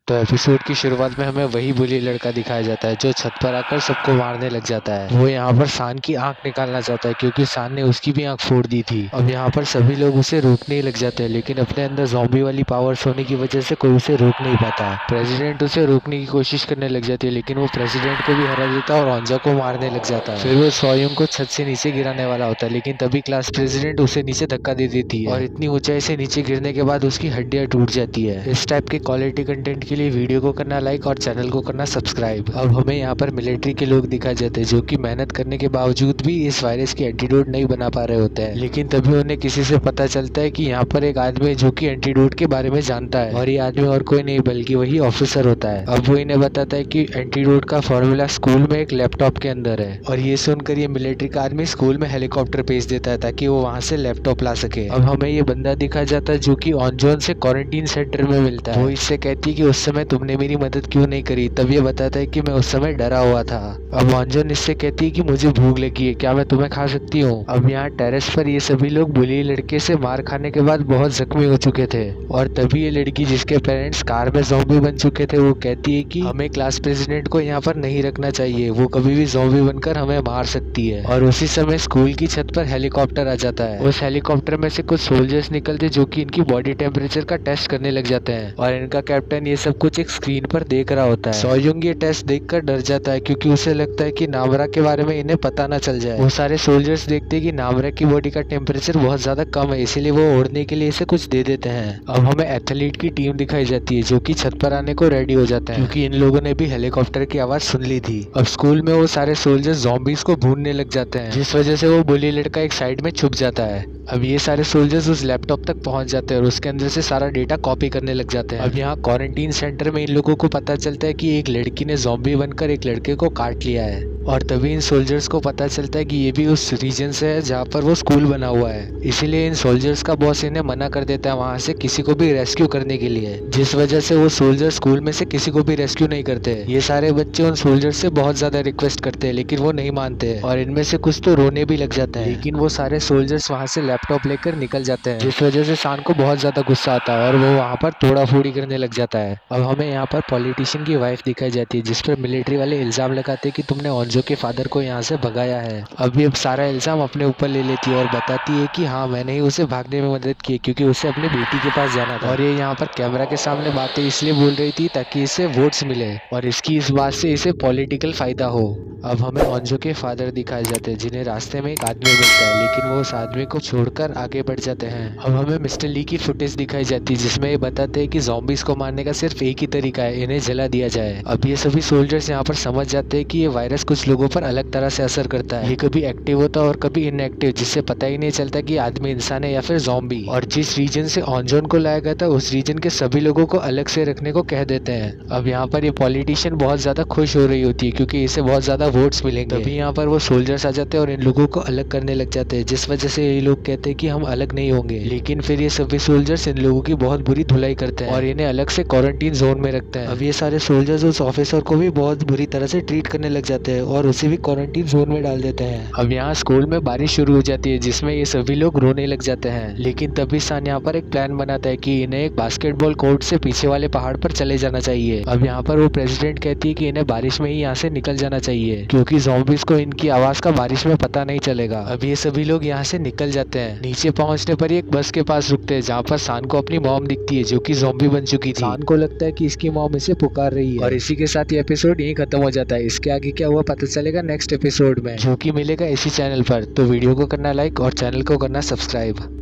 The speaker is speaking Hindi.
तो एपिसोड की शुरुआत में हमें वही बुली लड़का दिखाया जाता है जो छत पर आकर सबको मारने लग जाता है। वो यहाँ पर सान की आंख निकालना चाहता है क्योंकि सान ने उसकी भी आंख फोड़ दी थी। अब यहाँ पर सभी लोग उसे रोकने लग जाते हैं, लेकिन अपने अंदर ज़ॉम्बी वाली पावर्स होने की वजह से कोई उसे रोक नहीं पाता। प्रेसिडेंट उसे रोकने की कोशिश करने लग जाती है, लेकिन वो प्रेसिडेंट को भी हरा देता है और ओंजा को मारने लग जाता है। फिर वो सोयुंग को छत से नीचे गिराने वाला होता है, लेकिन तभी क्लास प्रेसिडेंट उसे नीचे धक्का दे देती है और इतनी ऊंचाई से नीचे गिरने के बाद उसकी हड्डियां टूट जाती है। इस टाइप के क्वालिटी कंटेंट के लिए वीडियो को करना लाइक और चैनल को करना सब्सक्राइब। अब हमें यहाँ पर मिलिट्री के लोग दिखाए जाते हैं जो कि मेहनत करने के बावजूद भी इस वायरस की एंटीडोट नहीं बना पा रहे होते हैं, लेकिन तभी उन्हें किसी से पता चलता है कि यहाँ पर एक आदमी है जो कि एंटीडोट के बारे में जानता है, और ये आदमी और कोई नहीं बल्कि वही ऑफिसर होता है। अब वो इन्हें बताता है कि एंटीडोट का फॉर्मूला स्कूल में एक लैपटॉप के अंदर है, और ये सुनकर ये मिलिट्री का आदमी स्कूल में हेलीकॉप्टर भेज देता है ताकि वो वहाँ से लैपटॉप ला सके। अब हमें ये बंदा दिखाया जाता है जो कि ऑनजोन से क्वारंटीन सेंटर में मिलता है। वो इससे कहती है कि उस समय तुमने मेरी मदद क्यों नहीं करी। तब ये बताता है कि मैं उस समय डरा हुआ था। अब ऑनजोन इससे कहती है कि मुझे भूख लगी है, क्या मैं तुम्हें खा सकती हूँ। अब यहाँ टेरेस पर ये सभी लोग बुली लड़के से मार खाने के बाद बहुत जख्मी हो चुके थे, और तभी ये लड़की जिसके पेरेंट्स कार में ज़ॉम्बी बन चुके थे वो कहती है कि हमें क्लास प्रेसिडेंट को यहाँ पर नहीं रखना चाहिए, वो कभी भी ज़ॉम्बी बनकर हमें मार सकती है। और उसी समय स्कूल की छत पर हेलीकॉप्टर आ जाता है। उस हेलीकॉप्टर में से कुछ सोल्जर्स निकलते जो कि इनकी बॉडी टेम्परेचर का टेस्ट करने लग जाते हैं, और इनका कैप्टन ये सब कुछ एक स्क्रीन पर देख रहा होता है। सोयुंग ये टेस्ट देखकर डर जाता है क्योंकि उसे लगता है कि नामरा के बारे में इन्हें पता ना चल जाए। वो सारे सोल्जर्स देखते हैं कि नामरा की बॉडी का टेम्परेचर बहुत ज्यादा कम है, इसीलिए वो ओढ़ने के लिए इसे कुछ दे देते हैं। अब हमें एथलीट की टीम दिखाई जाती है जो कि छत पर आने को रेडी हो जाते हैं क्योंकि इन लोगों ने भी हेलीकॉप्टर की आवाज सुन ली थी। अब स्कूल में वो सारे सोल्जर्स ज़ॉम्बीज को भूनने लग जाते हैं, जिस वजह से वो बुली लड़का एक साइड में छुप जाता है। अब ये सारे सोल्जर्स उस लैपटॉप तक पहुंच जाते हैं और उसके अंदर से सारा डेटा कॉपी करने लग जाते हैं। अब यहाँ क्वारंटीन सेंटर में इन लोगों को पता चलता है कि एक लड़की ने ज़ॉम्बी बनकर एक लड़के को काट लिया है, और तभी इन सोल्जर्स को पता चलता है कि ये भी उस रीजन से है जहाँ पर वो स्कूल बना हुआ है। इसीलिए इन सोल्जर्स का बॉस इन्हें मना कर देता है वहाँ से किसी को भी रेस्क्यू करने के लिए, जिस वजह से वो सोल्जर स्कूल में से किसी को भी रेस्क्यू नहीं करते। ये सारे बच्चे उन सोल्जर्स से बहुत ज्यादा रिक्वेस्ट करते हैं, लेकिन वो नहीं मानते और इनमें से कुछ तो रोने भी लग जाते हैं। लेकिन वो सारे सोल्जर्स वहाँ से लैपटॉप लेकर निकल जाते हैं, जिस वजह से सान को बहुत ज्यादा गुस्सा आता है और वो वहाँ पर तोड़ा फोड़ी करने लग जाता है। अब हमें यहाँ पर पॉलिटिशियन की वाइफ दिखाई जाती है जिस पर मिलिट्री वाले इल्जाम लगाते हैं कि तुमने ओंजो के फादर को यहाँ से भगाया है। अभी अब सारा इल्जाम अपने ऊपर ले लेती है और बताती है कि हाँ मैंने ही उसे भागने में मदद की क्योंकि उसे अपनी बेटी के पास जाना था, और ये यहाँ पर कैमरा के सामने बातें इसलिए बोल रही थी ताकि इसे वोट्स मिले और इसकी इस बात से इसे पॉलिटिकल फायदा हो। अब हमें ओंजो के फादर दिखाए जाते हैं जिन्हें रास्ते में एक आदमी मिलता है, लेकिन वो उस आदमी को छोड़कर आगे बढ़ जाते हैं। अब हमें मिस्टर ली की फुटेज दिखाई जाती है जिसमें ये बताते हैं कि ज़ॉम्बीज को मारने का सिर्फ एक ही तरीका है, इन्हें जला दिया जाए। अब ये सभी सोल्जर्स यहाँ पर समझ जाते हैं कि ये वायरस कुछ लोगों पर अलग तरह से असर करता है, ये कभी एक्टिव होता है और कभी इनएक्टिव, जिससे पता ही नहीं चलता कि आदमी इंसान है या फिर ज़ॉम्बी। और जिस रीजन से ऑनजोन को लाया गया था उस रीजन के सभी लोगों को अलग से रखने को कह देते हैं। अब यहाँ पर ये पॉलिटिशियन बहुत ज्यादा खुश हो रही होती है क्योंकि इसे बहुत ज्यादा वोट्स मिलेंगे। तभी यहाँ पर वो सोल्जर्स आ जाते हैं और इन लोगों को अलग करने लग जाते हैं, जिस वजह से ये लोग कहते हैं कि हम अलग नहीं होंगे। लेकिन फिर ये सभी सोल्जर्स इन लोगों की बहुत बुरी धुलाई करते हैं और इन्हें अलग से क्वारंटीन जोन में रखते हैं। अब ये सारे सोल्जर्स उस ऑफिसर को भी बहुत बुरी तरह से ट्रीट करने लग जाते हैं और उसे भी क्वारंटीन जोन में डाल देते हैं। अब यहाँ स्कूल में बारिश शुरू हो जाती है जिसमें ये सभी लोग रोने लग जाते हैं, लेकिन तभी सान यहाँ पर एक प्लान बनाता है कि इन्हें एक बास्केटबॉल कोर्ट से पीछे वाले पहाड़ पर चले जाना चाहिए। अब यहाँ पर वो प्रेसिडेंट कहती है कि इन्हें बारिश में ही यहाँ से निकल जाना चाहिए क्योंकि ज़ॉम्बीज को इनकी आवाज का बारिश में पता नहीं चलेगा। अब ये सभी लोग यहाँ से निकल जाते हैं। नीचे पहुंचने पर एक बस के पास रुकते हैं जहाँ पर सान को अपनी मॉम दिखती है जो कि ज़ॉम्बी बन चुकी थी। सान को लगता है कि इसकी मॉम इसे पुकार रही है और इसी के साथ ये एपिसोड यहीं खत्म हो जाता है। इसके आगे क्या हुआ पता चलेगा नेक्स्ट एपिसोड में, जो कि मिलेगा इसी चैनल पर। तो वीडियो को करना लाइक और चैनल को करना सब्सक्राइब।